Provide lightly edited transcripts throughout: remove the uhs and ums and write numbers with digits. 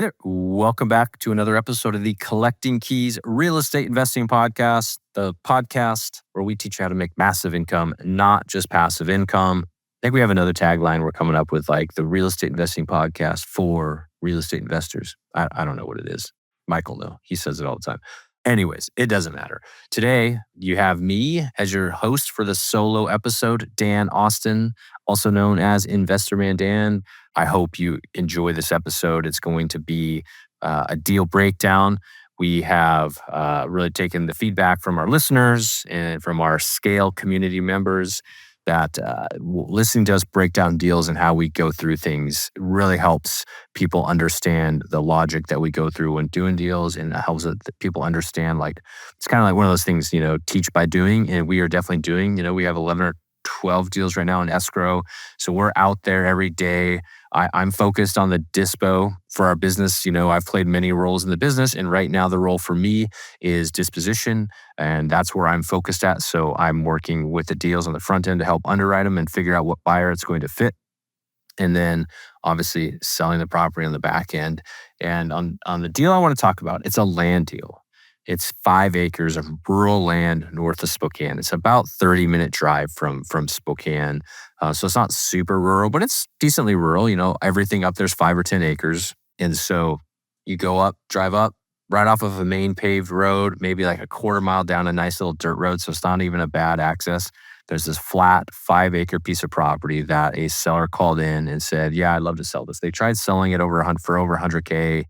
Hey there. Welcome back to another episode of the Collecting Keys Real Estate Investing Podcast, the podcast where we teach you how to make massive income, not just passive income. I think we have another tagline we're coming up with, like the Real Estate Investing Podcast for real estate investors. I don't know what it is. Michael, no, he says it all the time. Anyways, it doesn't matter. Today, you have me as your host for the solo episode, Dan Austin, also known as Investor Man Dan. I hope you enjoy this episode. It's going to be a deal breakdown. We have really taken the feedback from our listeners and from our Scale community members that listening to us break down deals and how we go through things really helps people understand the logic that we go through when doing deals, and it helps people understand, like, it's kind of like one of those things, teach by doing, and we are definitely doing. We have 11 or 12 deals right now in escrow. So we're out there every day. I'm focused on the dispo for our business. I've played many roles in the business, and right now the role for me is disposition, and that's where I'm focused at. So I'm working with the deals on the front end to help underwrite them and figure out what buyer it's going to fit. And then obviously selling the property on the back end. And on the deal I want to talk about, it's a land deal. It's 5 acres of rural land north of Spokane. It's about 30-minute drive from Spokane. So it's not super rural, but it's decently rural. Everything up there's 5 or 10 acres. And so you go up, drive up, right off of a main paved road, maybe like a quarter mile down a nice little dirt road. So it's not even a bad access. There's this flat 5-acre piece of property that a seller called in and said, yeah, I'd love to sell this. They tried selling it for over 100K.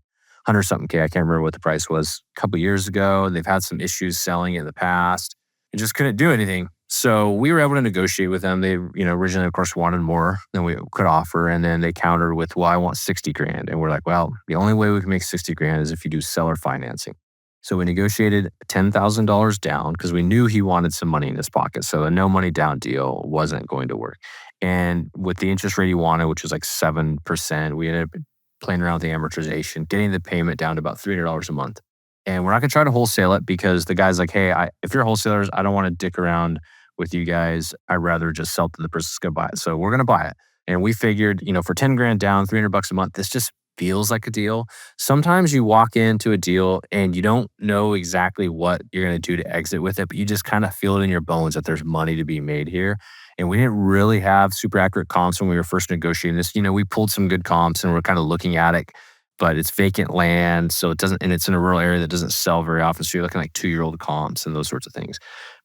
100 something K. I can't remember what the price was a couple years ago. And they've had some issues selling it in the past and just couldn't do anything. So we were able to negotiate with them. They, originally, of course, wanted more than we could offer. And then they countered with, well, I want 60 grand. And we're like, well, the only way we can make 60 grand is if you do seller financing. So we negotiated $10,000 down because we knew he wanted some money in his pocket. So a no money down deal wasn't going to work. And with the interest rate he wanted, which was like 7%, we ended up playing around with the amortization, getting the payment down to about $300 a month. And we're not going to try to wholesale it because the guy's like, hey, if you're wholesalers, I don't want to dick around with you guys. I'd rather just sell to the person who's going to buy it. So we're going to buy it. And we figured, for 10 grand down, $300 a month, this just feels like a deal. Sometimes you walk into a deal and you don't know exactly what you're going to do to exit with it, but you just kind of feel it in your bones that there's money to be made here. And we didn't really have super accurate comps when we were first negotiating this. We pulled some good comps and we're kind of looking at it, but it's vacant land. So it's in a rural area that doesn't sell very often. So you're looking like 2-year-old comps and those sorts of things.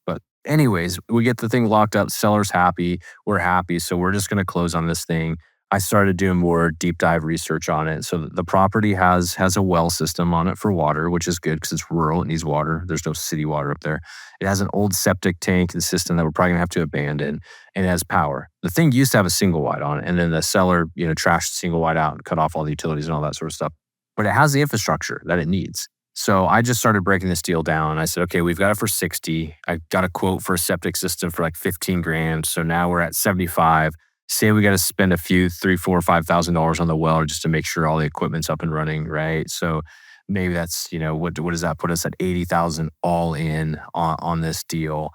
But anyways, we get the thing locked up. Seller's happy. We're happy. So we're just going to close on this thing. I started doing more deep dive research on it. So the property has a well system on it for water, which is good because it's rural. It needs water. There's no city water up there. It has an old septic tank and system that we're probably going to have to abandon. And it has power. The thing used to have a single wide on it. And then the seller, trashed the single wide out and cut off all the utilities and all that sort of stuff. But it has the infrastructure that it needs. So I just started breaking this deal down. I said, okay, we've got it for 60. I got a quote for a septic system for like 15 grand. So now we're at 75. Say we got to spend a few $3,000, $4,000, $5,000 on the well just to make sure all the equipment's up and running, right? So maybe that's, what does that put us at? 80,000 all in on this deal.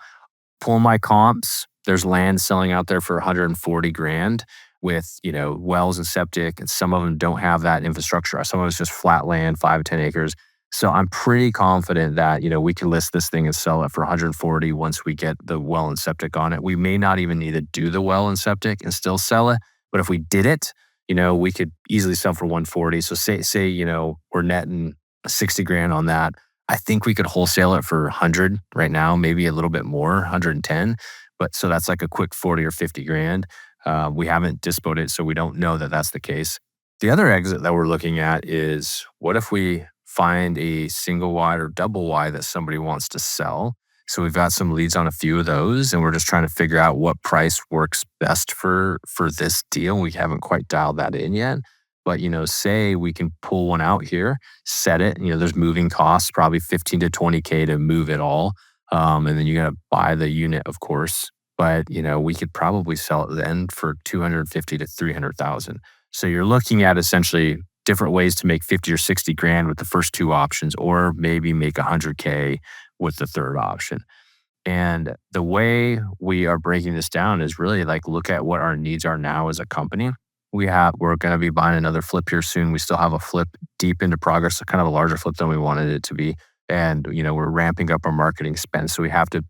Pull my comps. There's land selling out there for 140 grand with, wells and septic, and some of them don't have that infrastructure. Some of it's just flat land, 5 to 10 acres. So I'm pretty confident that, we can list this thing and sell it for 140 once we get the well and septic on it. We may not even need to do the well and septic and still sell it. But if we did it, we could easily sell for 140. So say, we're netting 60 grand on that. I think we could wholesale it for 100 right now, maybe a little bit more, 110. But so that's like a quick 40 or 50 grand. We haven't dispoed it, so we don't know that that's the case. The other exit that we're looking at is, what if we find a single wide or double wide that somebody wants to sell? So we've got some leads on a few of those, and we're just trying to figure out what price works best for this deal. We haven't quite dialed that in yet. But, say we can pull one out here, set it, there's moving costs, probably 15 to 20K to move it all. And then you got to buy the unit, of course. But, we could probably sell it then for 250 to 300,000. So you're looking at essentially different ways to make 50 or 60 grand with the first 2 options, or maybe make 100K with the third option. And the way we are breaking this down is really like, look at what our needs are now as a company. We're going to be buying another flip here soon. We still have a flip deep into progress, so kind of a larger flip than we wanted it to be. And we're ramping up our marketing spend. So we have to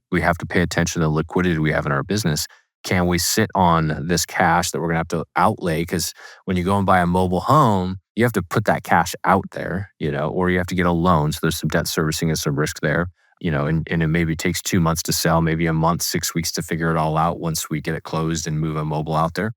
pay attention to the liquidity we have in our business. Can we sit on this cash that we're going to have to outlay? Because when you go and buy a mobile home, you have to put that cash out there, or you have to get a loan. So there's some debt servicing and some risk there, and it maybe takes 2 months to sell, maybe a month, 6 weeks to figure it all out once we get it closed and move a mobile out there.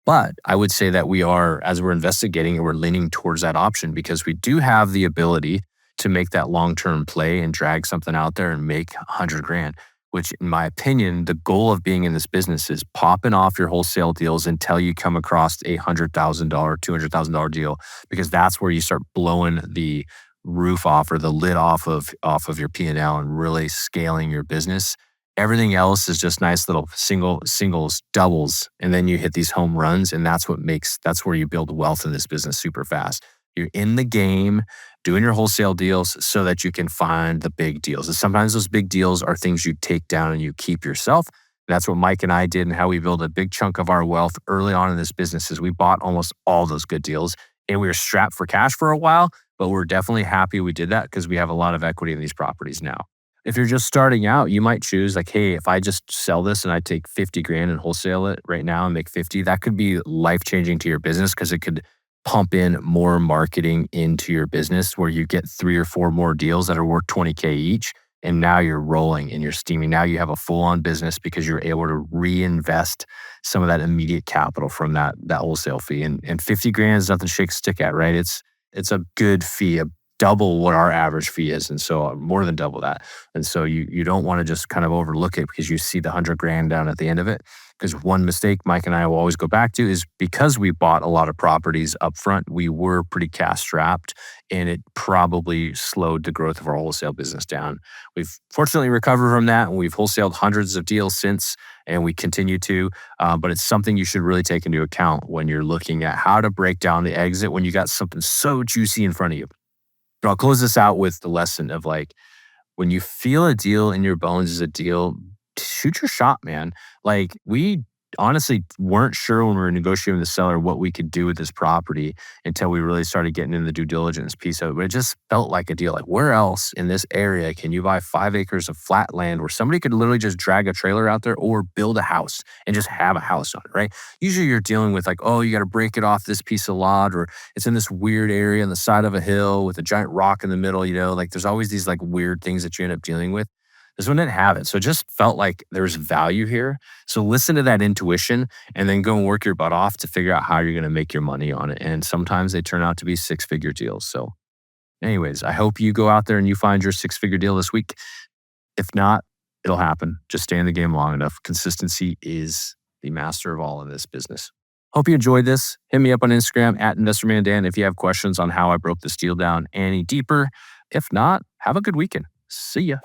But I would say that we are, as we're investigating and we're leaning towards that option because we do have the ability to make that long-term play and drag something out there and make 100 grand, which in my opinion, the goal of being in this business is popping off your wholesale deals until you come across a $100,000, $200,000 deal, because that's where you start blowing the roof off or the lid off of your P&L and L and really scaling your business. Everything else is just nice little singles, doubles, and then you hit these home runs, and that's where you build wealth in this business super fast. You're in the game doing your wholesale deals so that you can find the big deals. And sometimes those big deals are things you take down and you keep yourself. That's what Mike and I did and how we built a big chunk of our wealth early on in this business is we bought almost all those good deals and we were strapped for cash for a while, but we're definitely happy we did that because we have a lot of equity in these properties now. If you're just starting out, you might choose like, hey, if I just sell this and I take 50 grand and wholesale it right now and make 50, that could be life-changing to your business because it could pump in more marketing into your business where you get 3 or 4 more deals that are worth 20K each. And now you're rolling and you're steaming. Now you have a full-on business because you're able to reinvest some of that immediate capital from that wholesale fee. And 50 grand is nothing to shake a stick at, right? It's a good fee, double what our average fee is. And so more than double that. And so you don't want to just kind of overlook it because you see the 100 grand down at the end of it. Because one mistake Mike and I will always go back to is because we bought a lot of properties up front, we were pretty cash strapped and it probably slowed the growth of our wholesale business down. We've fortunately recovered from that and we've wholesaled hundreds of deals since and we continue to, but it's something you should really take into account when you're looking at how to break down the exit when you got something so juicy in front of you. But I'll close this out with the lesson of like, when you feel a deal in your bones is a deal, shoot your shot, man. Like we honestly weren't sure when we were negotiating with the seller what we could do with this property until we really started getting into the due diligence piece of it. But it just felt like a deal. Like where else in this area can you buy 5 acres of flat land where somebody could literally just drag a trailer out there or build a house and just have a house on it, right? Usually you're dealing with like, oh, you got to break it off this piece of lot or it's in this weird area on the side of a hill with a giant rock in the middle, like there's always these like weird things that you end up dealing with. This one didn't have it. So it just felt like there's value here. So listen to that intuition and then go and work your butt off to figure out how you're going to make your money on it. And sometimes they turn out to be 6-figure deals. So anyways, I hope you go out there and you find your 6-figure deal this week. If not, it'll happen. Just stay in the game long enough. Consistency is the master of all in this business. Hope you enjoyed this. Hit me up on Instagram at InvestorManDan if you have questions on how I broke this deal down any deeper. If not, have a good weekend. See ya.